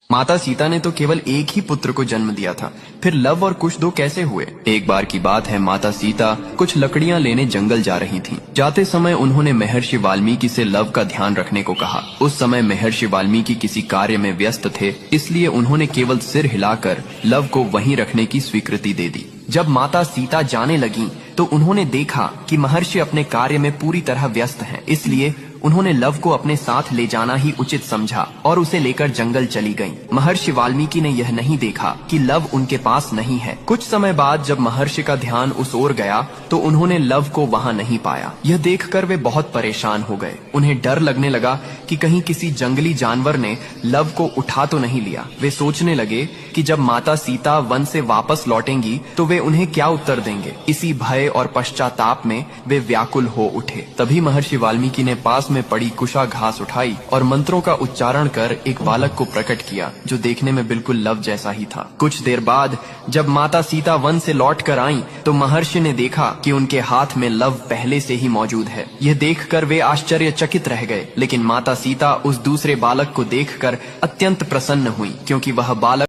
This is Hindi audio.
माता सीता ने तो केवल एक ही पुत्र को जन्म दिया था, फिर लव और कुश दो कैसे हुए? एक बार की बात है, माता सीता कुछ लकड़ियां लेने जंगल जा रही थीं। जाते समय उन्होंने महर्षि वाल्मीकि से लव का ध्यान रखने को कहा। उस समय महर्षि वाल्मीकि किसी कार्य में व्यस्त थे, इसलिए उन्होंने केवल सिर हिलाकर लव को वहीं रखने की स्वीकृति दे दी। जब माता सीता जाने लगी तो उन्होंने देखा कि महर्षि अपने कार्य में पूरी तरह व्यस्त हैं, इसलिए उन्होंने लव को अपने साथ ले जाना ही उचित समझा और उसे लेकर जंगल चली गईं। महर्षि वाल्मीकि ने यह नहीं देखा कि लव उनके पास नहीं है। कुछ समय बाद जब महर्षि का ध्यान उस ओर गया तो उन्होंने लव को वहां नहीं पाया। यह देखकर वे बहुत परेशान हो गए। उन्हें डर लगने लगा कि कहीं किसी जंगली जानवर ने लव को उठा तो नहीं लिया। वे सोचने लगे कि जब माता सीता वन से वापस लौटेंगी तो वे उन्हें क्या उत्तर देंगे। इसी भय और पश्चाताप में वे व्याकुल हो उठे। तभी महर्षि वाल्मीकि ने पास में पड़ी कुशा घास उठाई और मंत्रों का उच्चारण कर एक बालक को प्रकट किया, जो देखने में बिल्कुल लव जैसा ही था। कुछ देर बाद जब माता सीता वन से लौटकर आईं, तो महर्षि ने देखा कि उनके हाथ में लव पहले से ही मौजूद है। यह देखकर वे आश्चर्यचकित रह गए, लेकिन माता सीता उस दूसरे बालक को देखकर अत्यंत प्रसन्न हुई, क्योंकि वह बालक